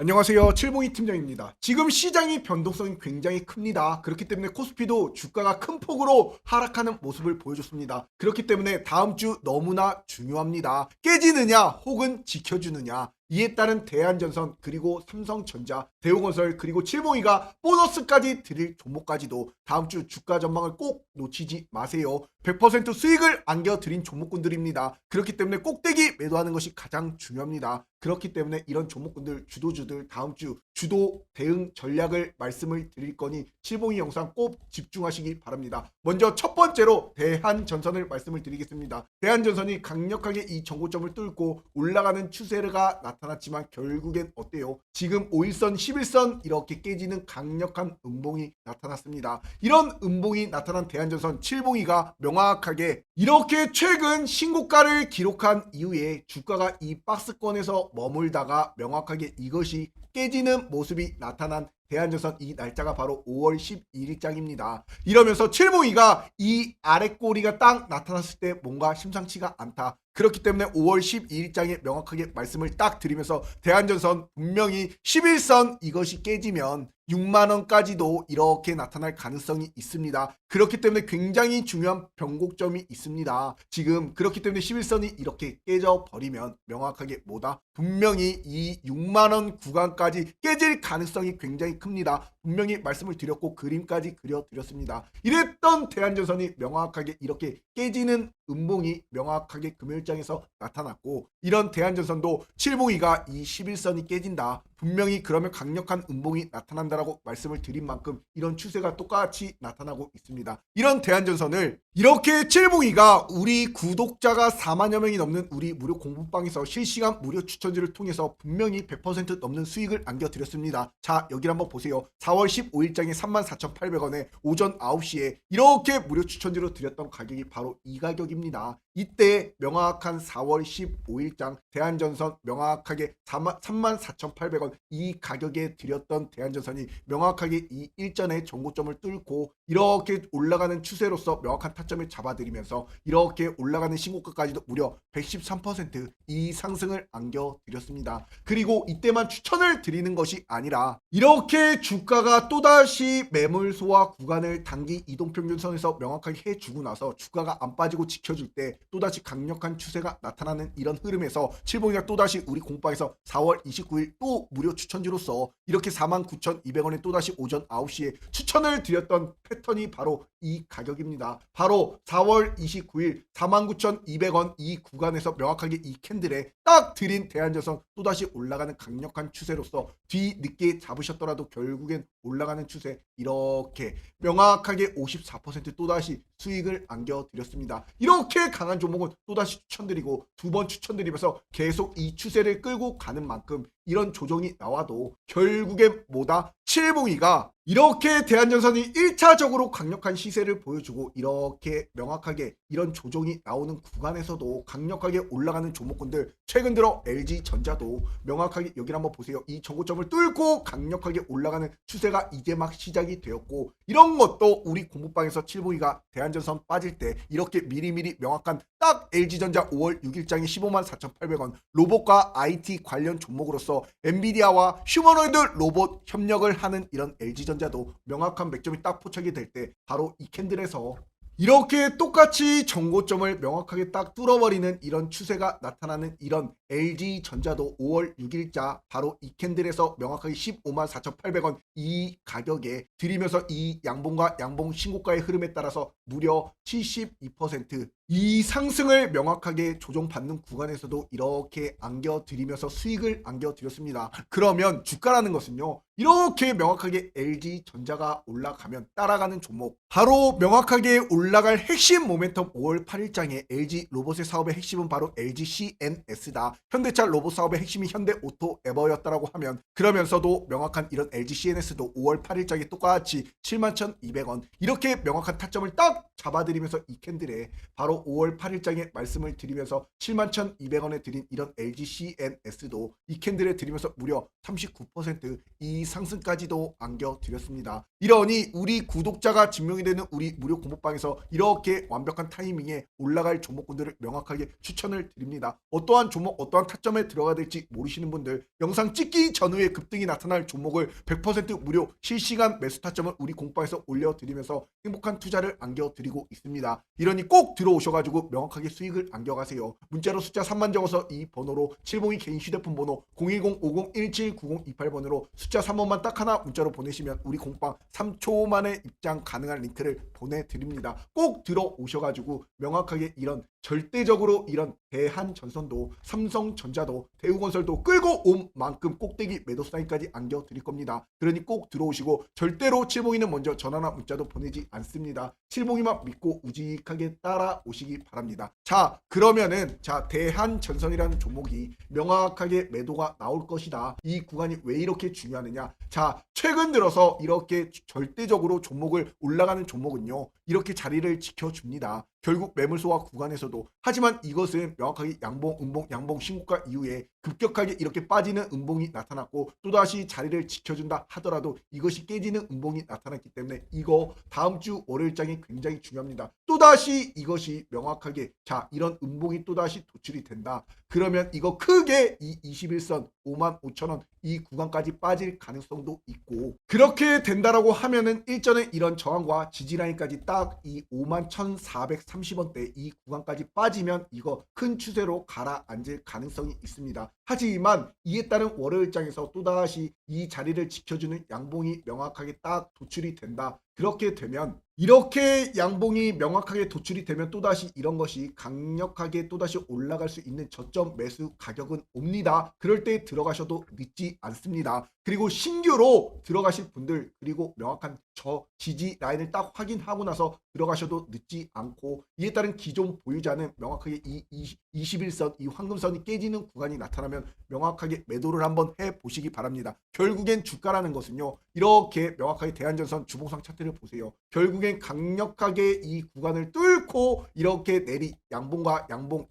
안녕하세요. 칠봉이 팀장입니다. 지금 시장이 변동성이 굉장히 큽니다. 그렇기 때문에 코스피도 주가가 큰 폭으로 하락하는 모습을 보여줬습니다. 그렇기 때문에 다음 주 너무나 중요합니다. 깨지느냐 혹은 지켜주느냐. 이에 따른 대한전선 그리고 삼성전자, 대우건설 그리고 칠봉이가 보너스까지 드릴 종목까지도 다음 주 주가 전망을 꼭 놓치지 마세요. 100% 수익을 안겨드린 종목군들입니다. 그렇기 때문에 꼭대기 매도하는 것이 가장 중요합니다. 그렇기 때문에 이런 종목군들 주도주들 다음 주 주도 대응 전략을 말씀을 드릴 거니 칠봉이 영상 꼭 집중하시기 바랍니다. 먼저 첫 번째로 대한전선을 말씀을 드리겠습니다. 대한전선이 강력하게 이 전고점을 뚫고 올라가는 추세가 나타났지만 결국엔 어때요? 지금 5일선 11선 이렇게 깨지는 강력한 음봉이 나타났습니다. 이런 음봉이 나타난 대한전선 칠봉이가 명확하게 이렇게 최근 신고가를 기록한 이후에 주가가 이 박스권에서 머물다가 명확하게 이것이 깨지는 모습이 나타난 대한전선 이 날짜가 바로 5월 12일장입니다. 이러면서 칠봉이가 이 아래 꼬리가 딱 나타났을 때 뭔가 심상치가 않다. 그렇기 때문에 5월 12일장에 명확하게 말씀을 딱 드리면서 대한전선 분명히 11선 이것이 깨지면 6만원까지도 이렇게 나타날 가능성이 있습니다. 그렇기 때문에 굉장히 중요한 변곡점이 있습니다. 지금 그렇기 때문에 11선이 이렇게 깨져버리면 명확하게 뭐다? 분명히 이 6만원 구간까지 깨질 가능성이 굉장히 큽니다. 분명히 말씀을 드렸고 그림까지 그려드렸습니다. 이랬던 대한전선이 명확하게 이렇게 깨지는 음봉이 명확하게 금요일장에서 나타났고 이런 대한전선도 칠봉이가 이 11선이 깨진다. 분명히 그러면 강력한 음봉이 나타난다라고 말씀을 드린 만큼 이런 추세가 똑같이 나타나고 있습니다. 이런 대한전선을 이렇게 칠봉이가 우리 구독자가 4만여 명이 넘는 우리 무료 공부방에서 실시간 무료 추천지를 통해서 분명히 100% 넘는 수익을 안겨드렸습니다. 자, 여기를 한번 보세요. 4월 15일장에 34,800원에 오전 9시에 이렇게 무료 추천지로 드렸던 가격이 바로 이 가격입니다. 이때 명확한 4월 15일장 대한전선 명확하게 34,800원 이 가격에 드렸던 대한전선이 명확하게 이 일전의 전고점을 뚫고 이렇게 올라가는 추세로서 명확한 타점을 잡아드리면서 이렇게 올라가는 신고가까지도 무려 113%이 상승을 안겨드렸습니다. 그리고 이때만 추천을 드리는 것이 아니라 이렇게 주가가 또다시 매물소와 구간을 단기 이동평균선에서 명확하게 해주고 나서 주가가 안 빠지고 지켜줄 때 또다시 강력한 추세가 나타나는 이런 흐름에서 칠봉이가 또다시 우리 공방에서 4월 29일 또 무료 추천지로서 이렇게 49,200원에 또다시 오전 9시에 추천을 드렸던 패턴이 바로 이 가격입니다. 바로 4월 29일 49,200원 이 구간에서 명확하게 이 캔들에 딱 드린 대한전선 또다시 올라가는 강력한 추세로서 뒤늦게 잡으셨더라도 결국엔 올라가는 추세 이렇게 명확하게 54% 또다시 수익을 안겨드렸습니다. 이렇게 강한 종목은 또다시 추천드리고 두 번 추천드리면서 계속 이 추세를 끌고 가는 만큼 이런 조정이 나와도 결국엔 뭐다? 칠봉이가 이렇게 대한전선이 1차적으로 강력한 시세를 보여주고 이렇게 명확하게 이런 조정이 나오는 구간에서도 강력하게 올라가는 종목군들 최근 들어 LG전자도 명확하게 여기를 한번 보세요. 이 전고점을 뚫고 강력하게 올라가는 추세가 이제 막 시작이 되었고 이런 것도 우리 공부방에서 칠봉이가 대한전선 빠질 때 이렇게 미리미리 명확한 딱 LG전자 5월 6일장에 154,800원 로봇과 IT 관련 종목으로서 엔비디아와 휴머노이드 로봇 협력을 하는 이런 LG전자도 명확한 맥점이 딱 포착이 될 때 바로 이 캔들에서 이렇게 똑같이 전고점을 명확하게 딱 뚫어버리는 이런 추세가 나타나는 이런 LG전자도 5월 6일자 바로 이 캔들에서 명확하게 154,800원 이 가격에 드리면서 이 양봉과 양봉 신고가의 흐름에 따라서 무려 72%이 상승을 명확하게 조정받는 구간에서도 이렇게 안겨드리면서 수익을 안겨드렸습니다. 그러면 주가라는 것은요. 이렇게 명확하게 LG전자가 올라가면 따라가는 종목 바로 명확하게 올라갈 핵심 모멘텀 5월 8일장에 LG 로봇의 사업의 핵심은 바로 LG CNS다. 현대차 로봇 사업의 핵심이 현대오토에버였다라고 하면 그러면서도 명확한 이런 LG CNS도 5월 8일장에 똑같이 71,200원 이렇게 명확한 타점을 딱 잡아드리면서 이 캔들에 바로 5월 8일장에 말씀을 드리면서 71,200원에 드린 이런 LG CNS도 이 캔들에 드리면서 무려 39%이 상승까지도 안겨드렸습니다. 이러니 우리 구독자가 증명이 되는 우리 무료 공부방에서 이렇게 완벽한 타이밍에 올라갈 종목군들을 명확하게 추천을 드립니다. 어떠한 종목 어떠한 타점에 들어가야 될지 모르시는 분들, 영상 찍기 전후에 급등이 나타날 종목을 100% 무료 실시간 매수 타점을 우리 공방에서 올려드리면서 행복한 투자를 안겨드리고 있습니다. 이러니 꼭 들어오셔가지고 명확하게 수익을 안겨가세요. 문자로 숫자 3만 적어서 이 번호로 702 개인 휴대폰 번호 010-5017-9028번으로 숫자 3번만 딱 하나 문자로 보내시면 우리 공방 3초 만에 입장 가능한 링크를 보내드립니다. 꼭 들어오셔가지고 명확하게 이런 절대적으로 이런 대한전선도 삼성전자도 대우건설도 끌고 온 만큼 꼭대기 매도 사인까지 안겨드릴 겁니다. 그러니 꼭 들어오시고 절대로 칠봉이는 먼저 전화나 문자도 보내지 않습니다. 칠봉이만 믿고 우직하게 따라오시기 바랍니다. 자, 그러면은 대한전선이라는 종목이 명확하게 매도가 나올 것이다. 이 구간이 왜 이렇게 중요하느냐? 자, 최근 들어서 이렇게 절대적으로 종목을 올라가는 종목은요, 이렇게 자리를 지켜줍니다. 결국 매물소와 구간에서도. 하지만 이것은 명확하게 양봉, 음봉, 양봉 신고가 이후에 급격하게 이렇게 빠지는 음봉이 나타났고 또다시 자리를 지켜준다 하더라도 이것이 깨지는 음봉이 나타났기 때문에 이거 다음 주 월요일장이 굉장히 중요합니다. 또다시 이것이 명확하게 이런 음봉이 또다시 도출이 된다. 그러면 이거 크게 이 21선 55,000원 이 구간까지 빠질 가능성도 있고, 그렇게 된다라고 하면은 일전에 이런 저항과 지지라인까지 딱 이 51,430원대 이 구간까지 빠지면 이거 큰 추세로 가라앉을 가능성이 있습니다. 하지만 이에 따른 월요일장에서 또다시 이 자리를 지켜주는 양봉이 명확하게 딱 도출이 된다. 그렇게 되면 이렇게 양봉이 명확하게 도출이 되면 또다시 이런 것이 강력하게 또다시 올라갈 수 있는 저점 매수 가격은 옵니다. 그럴 때 들어가셔도 늦지 않습니다. 그리고 신규로 들어가실 분들, 그리고 명확한 저 지지 라인을 딱 확인하고 나서 들어가셔도 늦지 않고, 이에 따른 기존 보유자는 명확하게 이 21선 이 황금선이 깨지는 구간이 나타나면 명확하게 매도를 한번 해보시기 바랍니다. 결국엔 주가라는 것은요, 이렇게 명확하게 대한전선 주봉상 차트를 보세요. 결국엔 강력하게 이 구간을 뚫고 이렇게 양봉과 양봉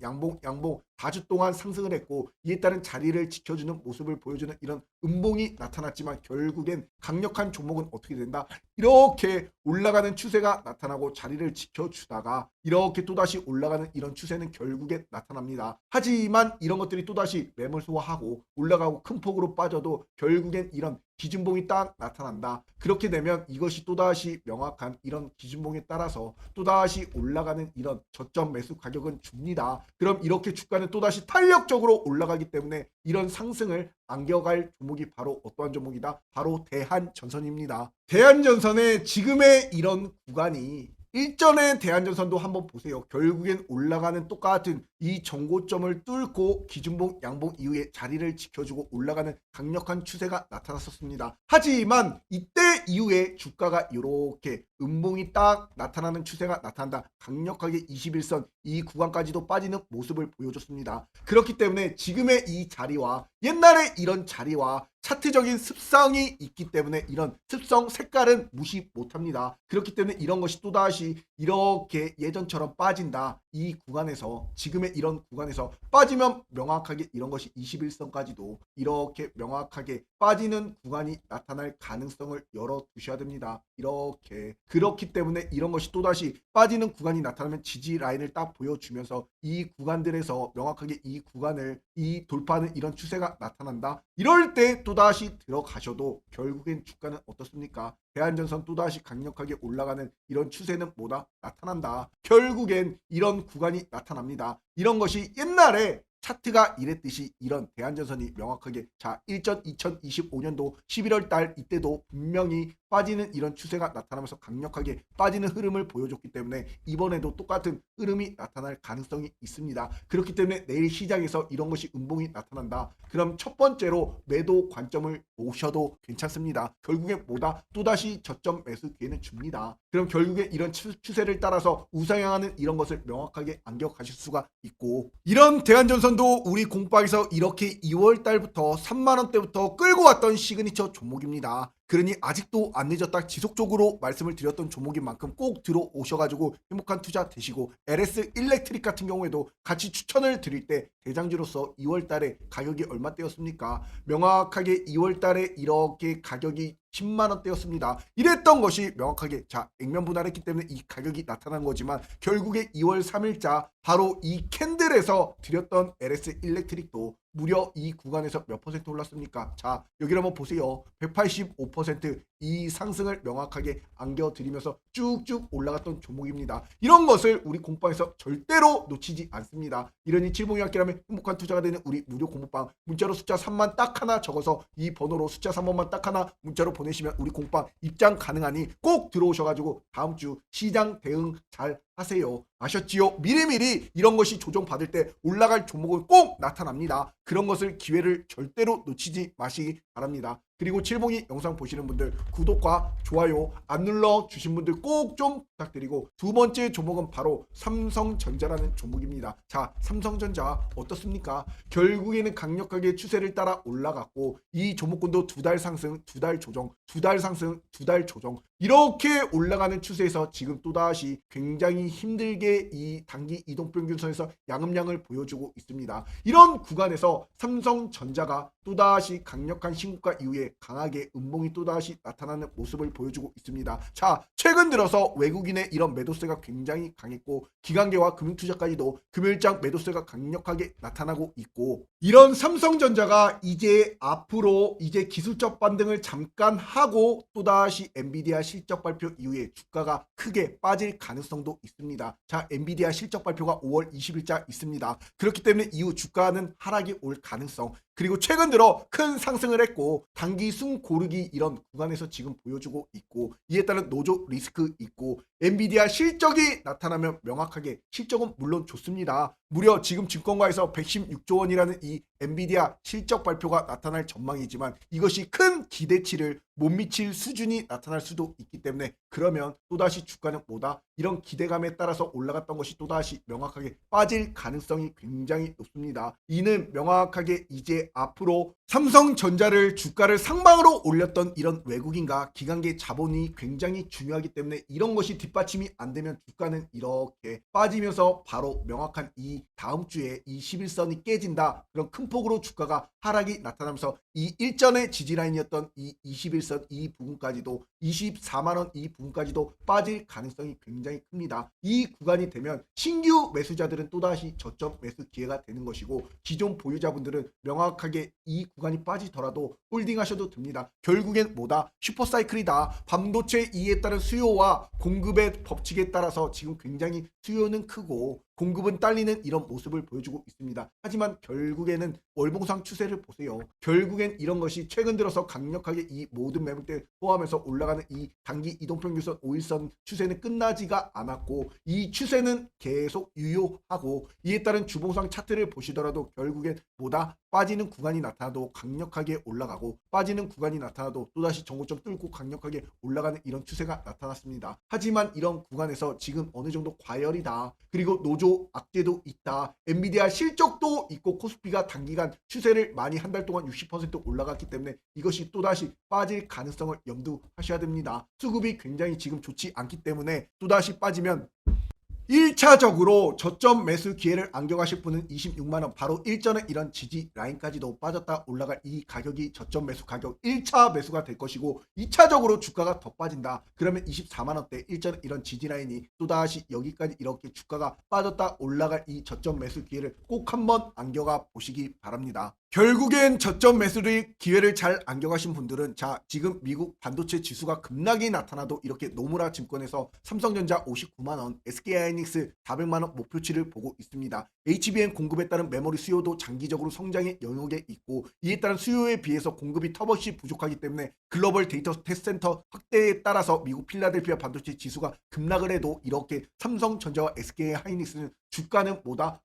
4주 동안 상승을 했고, 이에 따른 자리를 지켜주는 모습을 보여주는 이런 음봉이 나타났지만 결국엔 강력한 종목은 어떻게 된다? 이렇게 올라가는 추세가 나타나고 자리를 지켜주다가 이렇게 또다시 올라가는 이런 추세는 결국에 나타납니다. 하지만 이런 것들이 또다시 매물 소화하고 올라가고 큰 폭으로 빠져도 결국엔 이런 기준봉이 딱 나타난다. 그렇게 되면 이것이 또다시 명확한 이런 기준봉에 따라서 또다시 올라가는 이런 저점 매수 가격은 줍니다. 그럼 이렇게 주가는 또다시 탄력적으로 올라가기 때문에 이런 상승을 안겨갈 종목이 바로 어떠한 종목이다? 바로 대한전선입니다. 대한전선의 지금의 이런 구간이 일전의 대한전선도 한번 보세요. 결국엔 올라가는 똑같은 이 정고점을 뚫고 기준봉 양봉 이후에 자리를 지켜주고 올라가는 강력한 추세가 나타났었습니다. 하지만 이때 이후에 주가가 이렇게 음봉이 딱 나타나는 추세가 나타난다. 강력하게 21선 이 구간까지도 빠지는 모습을 보여줬습니다. 그렇기 때문에 지금의 이 자리와 옛날에 이런 자리와 차트적인 습성이 있기 때문에 이런 습성 색깔은 무시 못합니다. 그렇기 때문에 이런 것이 또다시 이렇게 예전처럼 빠진다. 이 구간에서, 지금의 이런 구간에서 빠지면 명확하게 이런 것이 21선까지도 이렇게 명확하게 빠지는 구간이 나타날 가능성을 열어두셔야 됩니다. 이렇게. 그렇기 때문에 이런 것이 또다시 빠지는 구간이 나타나면 지지 라인을 딱 보여주면서 이 구간들에서 명확하게 이 구간을 돌파하는 이런 추세가 나타난다. 이럴 때 또다시 들어가셔도 결국엔 주가는 어떻습니까? 대한전선 또다시 강력하게 올라가는 이런 추세는 뭐다? 나타난다. 결국엔 이런 구간이 나타납니다. 이런 것이 옛날에 차트가 이랬듯이 이런 대한전선이 명확하게 일전 2025년도 11월 달 이때도 분명히 빠지는 이런 추세가 나타나면서 강력하게 빠지는 흐름을 보여줬기 때문에 이번에도 똑같은 흐름이 나타날 가능성이 있습니다. 그렇기 때문에 내일 시장에서 이런 것이 음봉이 나타난다. 그럼 첫 번째로 매도 관점을 보셔도 괜찮습니다. 결국엔 뭐다? 또다시 저점 매수 기회는 줍니다. 그럼 결국에 이런 추세를 따라서 우상향하는 이런 것을 명확하게 안겨가실 수가 있고, 이런 대한전선도 우리 공방에서 이렇게 2월 달부터 3만원대부터 끌고 왔던 시그니처 종목입니다. 그러니 아직도 안 늦었다 지속적으로 말씀을 드렸던 종목인 만큼 꼭 들어오셔가지고 행복한 투자 되시고, LS 일렉트릭 같은 경우에도 같이 추천을 드릴 때 대장주로서 2월 달에 가격이 얼마대였습니까? 명확하게 2월 달에 이렇게 가격이 10만 원대였습니다. 이랬던 것이 명확하게 액면 분할했기 때문에 이 가격이 나타난 거지만, 결국에 2월 3일자 바로 이 캔들에서 드렸던 LS 일렉트릭도 무려 이 구간에서 몇 퍼센트 올랐습니까? 여기를 한번 보세요. 185%이 상승을 명확하게 안겨드리면서 쭉쭉 올라갔던 종목입니다. 이런 것을 우리 공방에서 절대로 놓치지 않습니다. 이러니 칠봉이학기라면 행복한 투자가 되는 우리 무료 공부방, 문자로 숫자 3만 딱 하나 적어서 이 번호로 숫자 3번만 딱 하나 문자로 보내시면 우리 공방 입장 가능하니 꼭 들어오셔가지고 다음 주 시장 대응 잘 하세요. 아셨지요? 미리미리 이런 것이 조정받을 때 올라갈 종목은 꼭 나타납니다. 그런 것을 기회를 절대로 놓치지 마시기 바랍니다. 그리고 칠봉이 영상 보시는 분들 구독과 좋아요 안 눌러주신 분들 꼭 좀 부탁드리고, 두 번째 종목은 바로 삼성전자라는 종목입니다. 삼성전자 어떻습니까? 결국에는 강력하게 추세를 따라 올라갔고, 이 종목군도 두 달 상승, 두 달 조정, 두 달 상승, 두 달 조정, 이렇게 올라가는 추세에서 지금 또다시 굉장히 힘들게 이 단기 이동평균선에서 양음량을 보여주고 있습니다. 이런 구간에서 삼성전자가 또다시 강력한 신고가 이후에 강하게 음봉이 또다시 나타나는 모습을 보여주고 있습니다. 최근 들어서 외국인의 이런 매도세가 굉장히 강했고, 기관계와 금융투자까지도 금요일장 매도세가 강력하게 나타나고 있고, 이런 삼성전자가 이제 앞으로 기술적 반등을 잠깐 하고 또다시 엔비디아 실적 발표 이후에 주가가 크게 빠질 가능성도 있습니다. 엔비디아 실적 발표가 5월 20일자 있습니다. 그렇기 때문에 이후 주가는 하락이 올 가능성, 그리고 최근 들어 큰 상승을 했고 단기 숨 고르기 이런 구간에서 지금 보여주고 있고, 이에 따른 노조 리스크 있고, 엔비디아 실적이 나타나면 명확하게 실적은 물론 좋습니다. 무려 지금 증권가에서 116조 원이라는 이 엔비디아 실적 발표가 나타날 전망이지만, 이것이 큰 기대치를 못 미칠 수준이 나타날 수도 있기 때문에, 그러면 또다시 주가는 이런 기대감에 따라서 올라갔던 것이 또다시 명확하게 빠질 가능성이 굉장히 높습니다. 이는 명확하게 이제 앞으로 삼성전자를 주가를 상방으로 올렸던 이런 외국인과 기관계 자본이 굉장히 중요하기 때문에, 이런 것이 뒷받침이 안 되면 주가는 이렇게 빠지면서 바로 명확한 이 다음 주에 이 11선이 깨진다, 그런 큰 폭으로 주가가 하락이 나타나면서 이 일전의 지지라인이었던 이 21선 이 부분까지도 24만원 이 부분까지도 빠질 가능성이 굉장히 큽니다. 이 구간이 되면 신규 매수자들은 또다시 저점 매수 기회가 되는 것이고, 기존 보유자분들은 명확하게 이 구간이 빠지더라도 홀딩 하셔도 됩니다. 결국엔 슈퍼사이클이다. 반도체 이에 따른 수요와 공급의 법칙에 따라서 지금 굉장히 수요는 크고 공급은 딸리는 이런 모습을 보여주고 있습니다. 하지만 결국에는 월봉상 추세를 보세요. 결국엔 이런 것이 최근 들어서 강력하게 이 모든 매물대 포함해서 올라가는 이 단기 이동평균선 5일선 추세는 끝나지가 않았고, 이 추세는 계속 유효하고, 이에 따른 주봉상 차트를 보시더라도 결국엔 빠지는 구간이 나타나도 강력하게 올라가고, 빠지는 구간이 나타나도 또다시 정고점 뚫고 강력하게 올라가는 이런 추세가 나타났습니다. 하지만 이런 구간에서 지금 어느 정도 과열이다, 그리고 노조 악재도 있다, 엔비디아 실적도 있고, 코스피가 단기간 추세를 많이 한 달 동안 60% 올라갔기 때문에 이것이 또다시 빠질 가능성을 염두하셔야 됩니다. 수급이 굉장히 지금 좋지 않기 때문에 또다시 빠지면 1차적으로 저점 매수 기회를 안겨가실 분은 26만원, 바로 일전에 이런 지지 라인까지도 빠졌다 올라갈 이 가격이 저점 매수 가격 1차 매수가 될 것이고, 2차적으로 주가가 더 빠진다 그러면 24만원대 일전에 이런 지지 라인이 또다시 여기까지 이렇게 주가가 빠졌다 올라갈 이 저점 매수 기회를 꼭 한번 안겨가 보시기 바랍니다. 결국엔 저점 매수를 기회를 잘 안겨가신 분들은, 지금 미국 반도체 지수가 급락이 나타나도 이렇게 노무라 증권에서 삼성전자 59만원, SK하이닉스 400만원 목표치를 보고 있습니다. HBM 공급에 따른 메모리 수요도 장기적으로 성장의 영역에 있고, 이에 따른 수요에 비해서 공급이 턱없이 부족하기 때문에 글로벌 데이터 테스트 센터 확대에 따라서 미국 필라델피아 반도체 지수가 급락을 해도 이렇게 삼성전자와 SK하이닉스는 주가는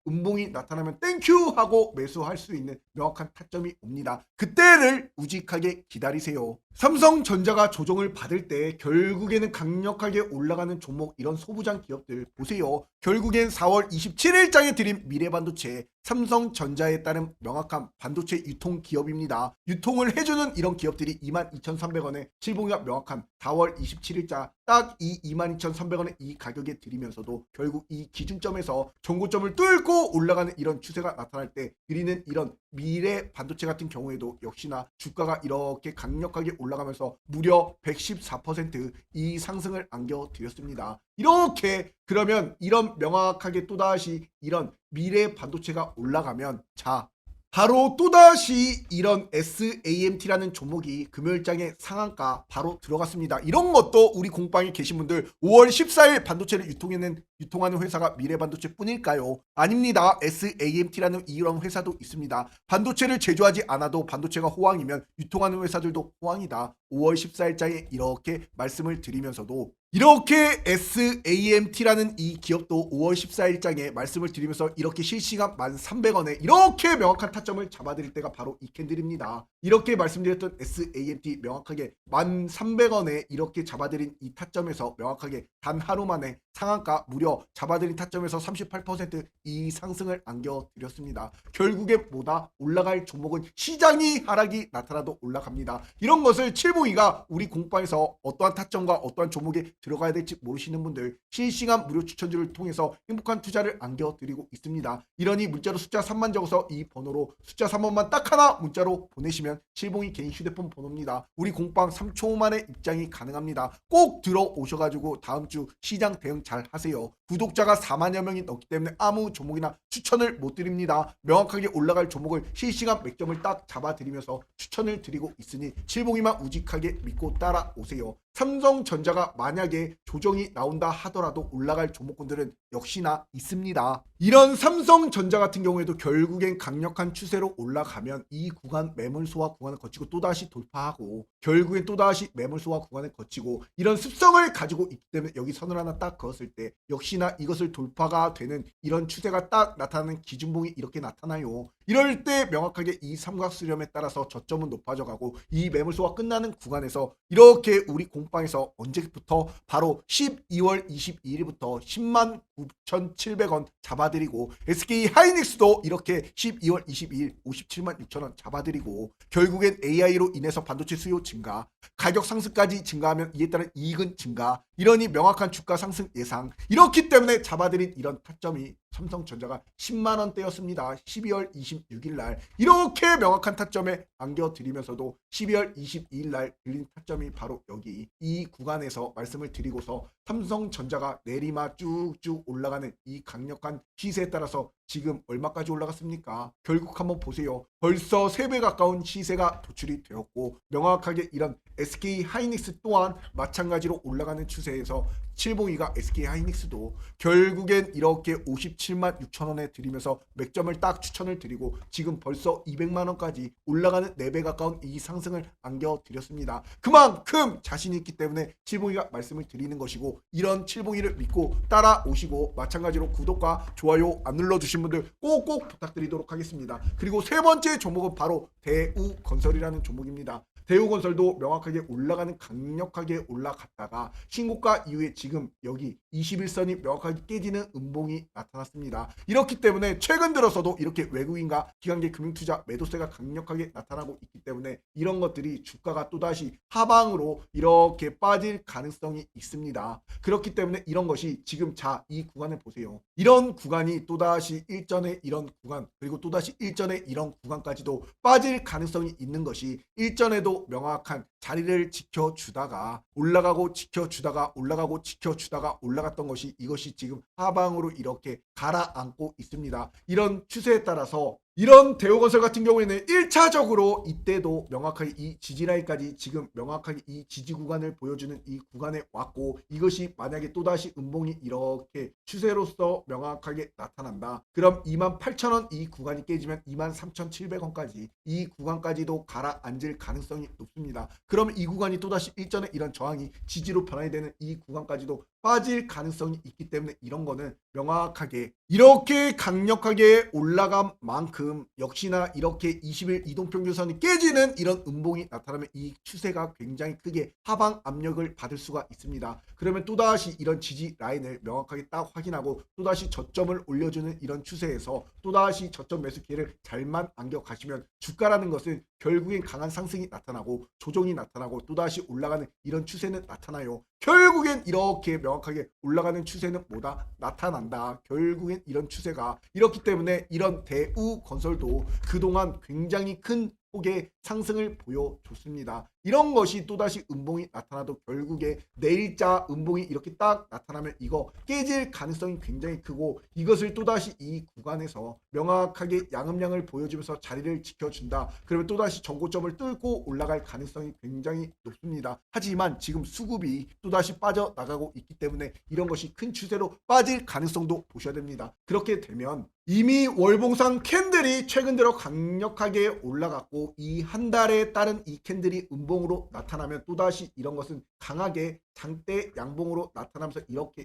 음봉이 나타나면 땡큐 하고 매수할 수 있는 명확한 타점이 옵니다. 그때를 우직하게 기다리세요. 삼성전자가 조정을 받을 때 결국에는 강력하게 올라가는 종목 이런 소부장 기업들 보세요. 결국엔 4월 27일장에 드린 미래반도체 삼성전자에 따른 명확한 반도체 유통 기업입니다. 유통을 해주는 이런 기업들이 22,300원에 실봉이가 명확한 4월 27일자 딱 이 22,300원의 이 가격에 드리면서도 결국 이 기준점에서 전고점을 뚫고 올라가는 이런 추세가 나타날 때 드리는 이런 미래 반도체 같은 경우에도 역시나 주가가 이렇게 강력하게 올라가면서 무려 114%이 상승을 안겨드렸습니다. 이렇게 그러면 이런 명확하게 또다시 이런 미래 반도체가 올라가면 자 바로 또다시 이런 SAMT라는 종목이 금요일장에 상한가 바로 들어갔습니다. 이런 것도 우리 공방에 계신 분들 5월 14일 반도체를 유통하는 회사가 미래반도체 뿐일까요? 아닙니다. SAMT라는 이런 회사도 있습니다. 반도체를 제조하지 않아도 반도체가 호황이면 유통하는 회사들도 호황이다. 5월 14일장에 이렇게 말씀을 드리면서도 이렇게 SAMT라는 이 기업도 5월 14일장에 말씀을 드리면서 이렇게 실시간 1,300원에 이렇게 명확한 타점을 잡아드릴 때가 바로 이 캔들입니다. 이렇게 말씀드렸던 SAMT 명확하게 1,300원에 이렇게 잡아드린 이 타점에서 명확하게 단 하루 만에 상한가 무려 잡아드린 타점에서 38%이 상승을 안겨드렸습니다. 결국에 뭐다? 올라갈 종목은 시장이 하락이 나타나도 올라갑니다. 이런 것을 752가 우리 공방에서 어떠한 타점과 어떠한 종목에 들어가야 될지 모르시는 분들 실시간 무료 추천주를 통해서 행복한 투자를 안겨드리고 있습니다. 이러니 문자로 숫자 3만 적어서 이 번호로 숫자 3번만 딱 하나 문자로 보내시면 실봉이 개인 휴대폰 번호입니다. 우리 공방 3초 만에 입장이 가능합니다. 꼭 들어오셔가지고 다음 주 시장 대응 잘 하세요. 구독자가 4만여 명이 넘기 때문에 아무 종목이나 추천을 못 드립니다. 명확하게 올라갈 종목을 실시간 맥점을 딱 잡아드리면서 추천을 드리고 있으니 칠봉이만 우직하게 믿고 따라오세요. 삼성전자가 만약에 조정이 나온다 하더라도 올라갈 종목군들은 역시나 있습니다. 이런 삼성전자 같은 경우에도 결국엔 강력한 추세로 올라가면 이 구간 매물소화 구간을 거치고 또다시 돌파하고 결국엔 또다시 매물소화 구간을 거치고 이런 습성을 가지고 있기 때문에 여기 선을 하나 딱 그었을 때 역시나 이것을 돌파가 되는 이런 추세가 딱 나타나는 기준봉이 이렇게 나타나요. 이럴 때 명확하게 이 삼각수렴에 따라서 저점은 높아져 가고 이 매물소가 끝나는 구간에서 이렇게 우리 공방에서 언제부터 바로 12월 22일부터 10만 9,700원 잡아드리고 SK 하이닉스도 이렇게 12월 22일 57만 6천원 잡아드리고 결국엔 AI로 인해서 반도체 수요 증가 가격 상승까지 증가하면 이에 따른 이익은 증가 이러니 명확한 주가 상승 예상 이렇기 때문에 잡아드린 이런 타점이 삼성전자가 10만원대였습니다. 12월 26일 날 이렇게 명확한 타점에 안겨드리면서도 12월 22일 날 들린 타점이 바로 여기 이 구간에서 말씀을 드리고서 삼성전자가 내리막 쭉쭉 올라가는 이 강력한 시세에 따라서 지금 얼마까지 올라갔습니까? 결국 한번 보세요. 벌써 3배 가까운 시세가 도출이 되었고 명확하게 이런 SK 하이닉스 또한 마찬가지로 올라가는 추세에서 702가 SK 하이닉스도 결국엔 이렇게 57만 6천원에 드리면서 맥점을 딱 추천을 드리고 지금 벌써 200만원까지 올라가는 4배 가까운 이 상승을 안겨드렸습니다. 그만큼 자신이 있기 때문에 702가 말씀을 드리는 것이고 이런 702를 믿고 따라오시고 마찬가지로 구독과 좋아요 안 눌러주신 분들 꼭꼭 부탁드리도록 하겠습니다. 그리고 세 번째 종목은 바로 대우건설이라는 종목입니다. 대우건설도 명확하게 올라가는 강력하게 올라갔다가 신고가 이후에 지금 여기 21선이 명확하게 깨지는 음봉이 나타났습니다. 이렇기 때문에 최근 들어서도 이렇게 외국인과 기관계 금융투자 매도세가 강력하게 나타나고 있기 때문에 이런 것들이 주가가 또다시 하방으로 이렇게 빠질 가능성이 있습니다. 그렇기 때문에 이런 것이 지금 자 이 구간을 보세요. 이런 구간이 또다시 일전에 이런 구간 그리고 또다시 일전에 이런 구간까지도 빠질 가능성이 있는 것이 일전에도 명확한 자리를 지켜주다가 올라가고 지켜주다가 올라가고 지켜주다가 올라갔던 것이 이것이 지금 하방으로 이렇게 가라앉고 있습니다. 이런 추세에 따라서 이런 대우건설 같은 경우에는 1차적으로 이때도 명확하게 이 지지라인까지 지금 명확하게 이 지지 구간을 보여주는 이 구간에 왔고 이것이 만약에 또다시 음봉이 이렇게 추세로서 명확하게 나타난다. 그럼 28,000원 이 구간이 깨지면 23,700원까지 이 구간까지도 가라앉을 가능성이 높습니다. 그러면 이 구간이 또다시 일전에 이런 저항이 지지로 변환이 되는 이 구간까지도 빠질 가능성이 있기 때문에 이런 거는 명확하게 이렇게 강력하게 올라간 만큼 역시나 이렇게 20일 이동평균선이 깨지는 이런 음봉이 나타나면 이 추세가 굉장히 크게 하방 압력을 받을 수가 있습니다. 그러면 또다시 이런 지지 라인을 명확하게 딱 확인하고 또다시 저점을 올려주는 이런 추세에서 또다시 저점 매수 기회를 잘만 안겨 가시면 주가라는 것은 결국엔 강한 상승이 나타나고 조정이 나타나고 또다시 올라가는 이런 추세는 나타나요. 결국엔 이렇게 명확하게 올라가는 추세는 뭐다? 나타난다. 결국엔 이런 추세가 이렇기 때문에 이런 대우건설도 그동안 굉장히 큰 폭의 상승을 보여줬습니다. 이런 것이 또다시 음봉이 나타나도 결국에 내일자 음봉이 이렇게 딱 나타나면 이거 깨질 가능성이 굉장히 크고 이것을 또다시 이 구간에서 명확하게 양음량을 보여주면서 자리를 지켜준다. 그러면 또다시 전고점을 뚫고 올라갈 가능성이 굉장히 높습니다. 하지만 지금 수급이 또다시 빠져나가고 있기 때문에 이런 것이 큰 추세로 빠질 가능성도 보셔야 됩니다. 그렇게 되면 이미 월봉상 캔들이 최근 들어 강력하게 올라갔고 이 한 달에 따른 이 캔들이 음봉으로 나타나면 또다시 이런 것은 강하게 장대 양봉으로 나타나면서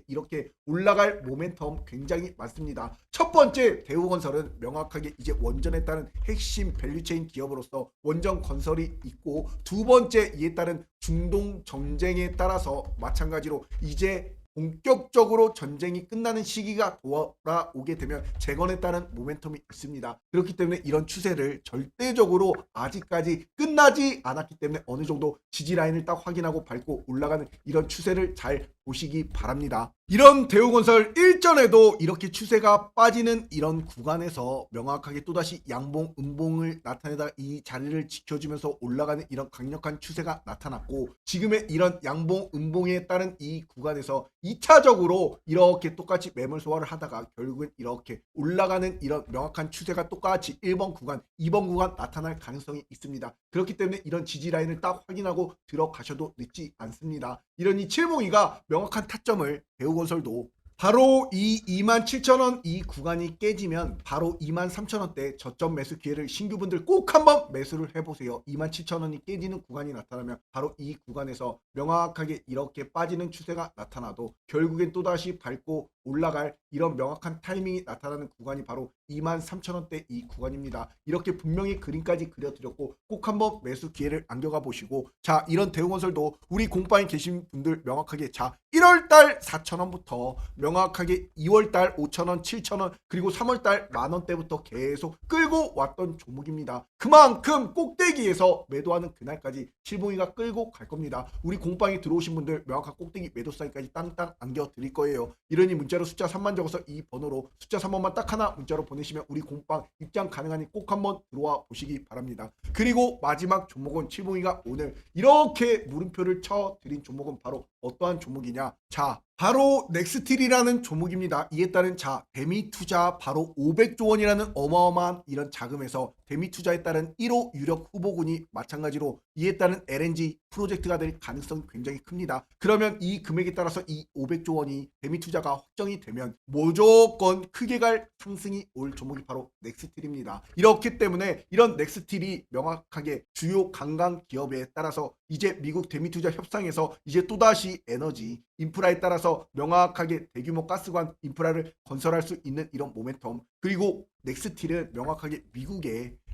이렇게 올라갈 모멘텀 굉장히 많습니다. 첫 번째 대우건설은 명확하게 이제 원전에 따른 핵심 밸류체인 기업으로서 원전 건설이 있고 두 번째 이에 따른 중동 전쟁에 따라서 마찬가지로 이제 본격적으로 전쟁이 끝나는 시기가 돌아오게 되면 재건에 따른 모멘텀이 있습니다. 그렇기 때문에 이런 추세를 절대적으로 아직까지 끝나지 않았기 때문에 어느 정도 지지 라인을 딱 확인하고 밟고 올라가는 이런 추세를 잘 보시기 바랍니다. 이런 대우건설 일전에도 이렇게 추세가 빠지는 이런 구간에서 명확하게 또다시 양봉, 음봉을 나타내다 이 자리를 지켜주면서 올라가는 이런 강력한 추세가 나타났고 지금의 이런 양봉, 음봉에 따른 이 구간에서 2차적으로 이렇게 똑같이 매물 소화를 하다가 결국은 이렇게 올라가는 이런 명확한 추세가 똑같이 1번 구간, 2번 구간 나타날 가능성이 있습니다. 그렇기 때문에 이런 지지 라인을 딱 확인하고 들어가셔도 늦지 않습니다. 이런 이 7봉이가 명확한 타점을 대우건설도 바로 이 27,000원 이 구간이 깨지면 바로 23,000원대 저점 매수 기회를 신규분들 꼭 한번 매수를 해보세요. 27,000원이 깨지는 구간이 나타나면 바로 이 구간에서 명확하게 이렇게 빠지는 추세가 나타나도 결국엔 또다시 밟고 올라갈 이런 명확한 타이밍이 나타나는 구간이 바로 23,000원대 이 구간입니다. 이렇게 분명히 그림까지 그려드렸고 꼭 한번 매수 기회를 안겨가 보시고 자 이런 대우건설도 우리 공방에 계신 분들 명확하게 자 1월달 4,000원부터 명확하게 2월달 5,000원, 7,000원 그리고 3월달 만원대부터 계속 끌고 왔던 종목입니다. 그만큼 꼭대기에서 매도하는 그날까지 칠봉이가 끌고 갈 겁니다. 우리 공방에 들어오신 분들 명확한 꼭대기 매도 사이까지 땅땅 안겨 드릴 거예요. 이러니 문자로 숫자 3만 적어서 이 번호로 숫자 3번만 딱 하나 문자로 보내시면 우리 공방 입장 가능하니 꼭 한번 들어와 보시기 바랍니다. 그리고 마지막 종목은 칠봉이가 오늘 이렇게 물음표를 쳐 드린 종목은 바로 어떠한 종목이냐? 자, 바로 넥스틸이라는 종목입니다. 이에 따른 자 대미 투자 바로 500조 원이라는 어마어마한 이런 자금에서 대미 투자에 따른 1호 유력 후보군이 마찬가지로 이에 따른 LNG 프로젝트가 될 가능성이 굉장히 큽니다. 그러면 이 금액에 따라서 이 500조 원이 대미 투자가 확정이 되면 무조건 크게 갈 상승이 올 종목이 바로 넥스틸입니다. 이렇기 때문에 이런 넥스틸이 명확하게 주요 관광 기업에 따라서 이제 미국 대미 투자 협상에서 이제 또다시 에너지 인프라에 따라서 명확하게 대규모 가스관 인프라를 건설할 수 있는 이런 모멘텀 그리고 넥스틸은 명확하게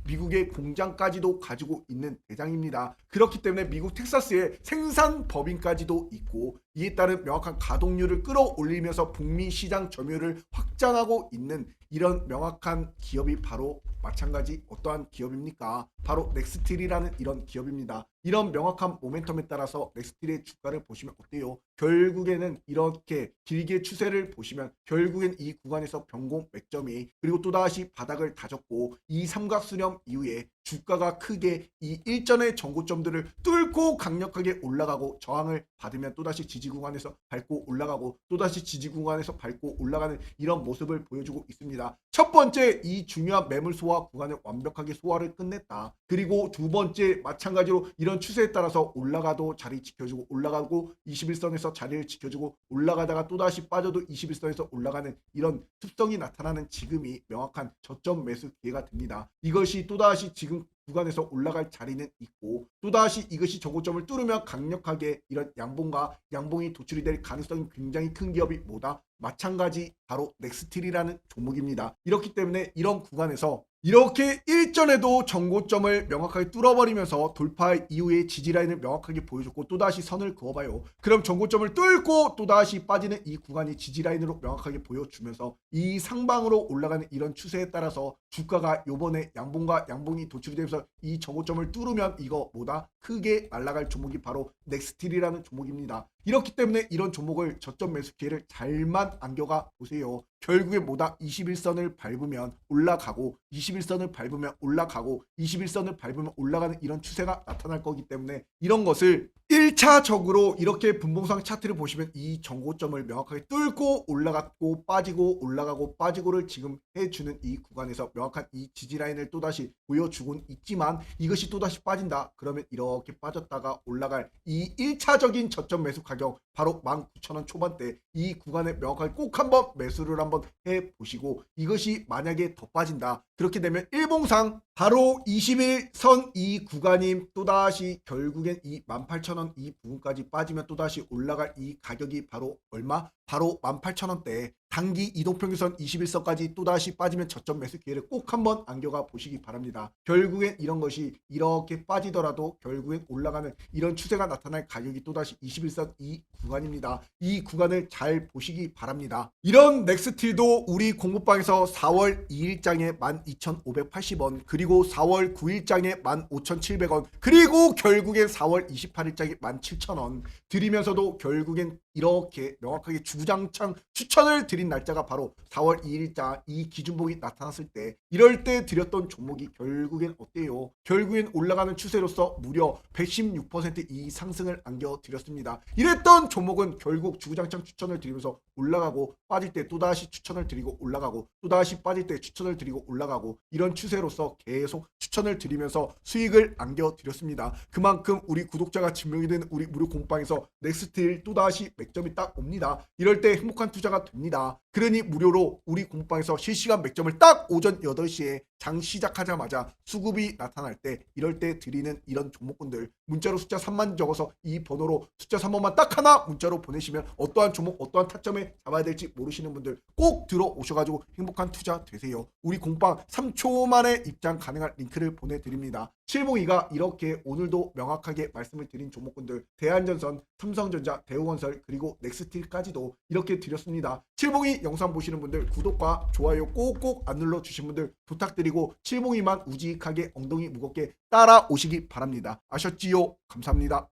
미국의 공장까지도 가지고 있는 대장입니다. 그렇기 때문에 미국 텍사스에 생산 법인까지도 있고 이에 따른 명확한 가동률을 끌어올리면서 북미 시장 점유율을 확장하고 있는 이런 명확한 기업이 바로 마찬가지 어떠한 기업입니까? 바로 넥스틸이라는 이런 기업입니다. 이런 명확한 모멘텀에 따라서 넥스틸의 주가를 보시면 어때요? 결국에는 이렇게 길게 추세를 보시면 결국엔 이 구간에서 변공 맥점이 그리고 또다시 바닥을 다졌고 이 삼각수렴 이후에 주가가 크게 이 일전의 전고점들을 뚫고 강력하게 올라가고 저항을 받으면 또다시 지지 구간에서 밟고 올라가고 또다시 지지 구간에서 밟고 올라가는 이런 모습을 보여주고 있습니다. 첫 번째 이 중요한 매물 소화 구간을 완벽하게 소화를 끝냈다. 그리고 두 번째 마찬가지로 이런 추세에 따라서 올라가도 자리 지켜주고 올라가고 21선에서 자리를 지켜주고 올라가다가 또다시 빠져도 21선에서 올라가는 이런 습성이 나타나는 지금이 명확한 저점 매수 기회가 됩니다. 이것이 또다시 지금 구간에서 올라갈 자리는 있고 또다시 이것이 저고점을 뚫으면 강력하게 이런 양봉이 도출이 될 가능성이 굉장히 큰 기업이 뭐다? 마찬가지 바로 넥스틸이라는 종목입니다. 이렇기 때문에 이런 구간에서 이렇게 일전에도 정고점을 명확하게 뚫어버리면서 돌파 이후에 지지라인을 명확하게 보여줬고 또다시 선을 그어봐요. 그럼 정고점을 뚫고 또다시 빠지는 이 구간이 지지라인으로 명확하게 보여주면서 이 상방으로 올라가는 이런 추세에 따라서 주가가 요번에 양봉이 도출이 되면서 이 정고점을 뚫으면 이거 뭐다? 크게 날아갈 종목이 바로 넥스틸이라는 종목입니다. 이렇기 때문에 이런 종목을 저점 매수 기회를 잘만 안겨가 보세요. 결국에 뭐다? 21선을 밟으면 올라가고 21선을 밟으면 올라가고 21선을 밟으면 올라가는 이런 추세가 나타날 거기 때문에 이런 것을 1차적으로 이렇게 분봉상 차트를 보시면 이 정고점을 명확하게 뚫고 올라갔고 빠지고 올라가고 빠지고를 지금 해주는 이 구간에서 명확한 이 지지라인을 또다시 보여주곤 있지만 이것이 또다시 빠진다. 그러면 이렇게 빠졌다가 올라갈 이 1차적인 저점 매수 가격 바로 19,000원 초반대 이 구간에 명확하게 꼭 한번 매수를 한번 해보시고 이것이 만약에 더 빠진다. 그렇게 되면 일봉상 바로 21선 이 구간이 또다시 결국엔 이 18,000원 이 부분까지 빠지면 또다시 올라갈 이 가격이 바로 얼마? 바로 18,000원대 단기 이동평균선 21선까지 또다시 빠지면 저점 매수 기회를 꼭 한번 안겨가 보시기 바랍니다. 결국엔 이런 것이 이렇게 빠지더라도 결국엔 올라가는 이런 추세가 나타날 가격이 또다시 21선 이 구간입니다. 이 구간을 잘 보시기 바랍니다. 이런 넥스틸도 우리 공부방에서 4월 2일장에 12,580원 그리고 4월 9일장에 15,700원 그리고 결국엔 4월 28일장에 17,000원 드리면서도 결국엔 이렇게 명확하게 주구장창 추천을 드린 날짜가 바로 4월 2일자 이 기준봉이 나타났을 때 이럴 때 드렸던 종목이 결국엔 어때요? 결국엔 올라가는 추세로서 무려 116% 이 상승을 안겨드렸습니다. 이랬던 종목은 결국 주구장창 추천을 드리면서 올라가고 빠질 때 또다시 추천을 드리고 올라가고 또다시 빠질 때 추천을 드리고 올라가고 이런 추세로서 계속 추천을 드리면서 수익을 안겨드렸습니다. 그만큼 우리 구독자가 증명이 된 우리 무료 공방에서 넥스틸 또다시 맥점이 딱 옵니다. 이럴 때 행복한 투자가 됩니다. 그러니 무료로 우리 공방에서 실시간 맥점을 딱 오전 8시에 장 시작하자마자 수급이 나타날 때 이럴 때 드리는 이런 종목군들 문자로 숫자 3만 적어서 이 번호로 숫자 3번만 딱 하나 문자로 보내시면 어떠한 종목 어떠한 타점에 잡아야 될지 모르시는 분들 꼭 들어오셔가지고 행복한 투자 되세요. 우리 공방 3초 만에 입장 가능한 링크를 보내드립니다. 702가 이렇게 오늘도 명확하게 말씀을 드린 종목군들 대한전선, 삼성전자, 대우건설 그리고 넥스틸까지도 이렇게 드렸습니다. 702 영상 보시는 분들 구독과 좋아요 꼭꼭 안 눌러주신 분들 부탁드리고 702만 우직하게 엉덩이 무겁게 따라오시기 바랍니다. 아셨지요? 감사합니다.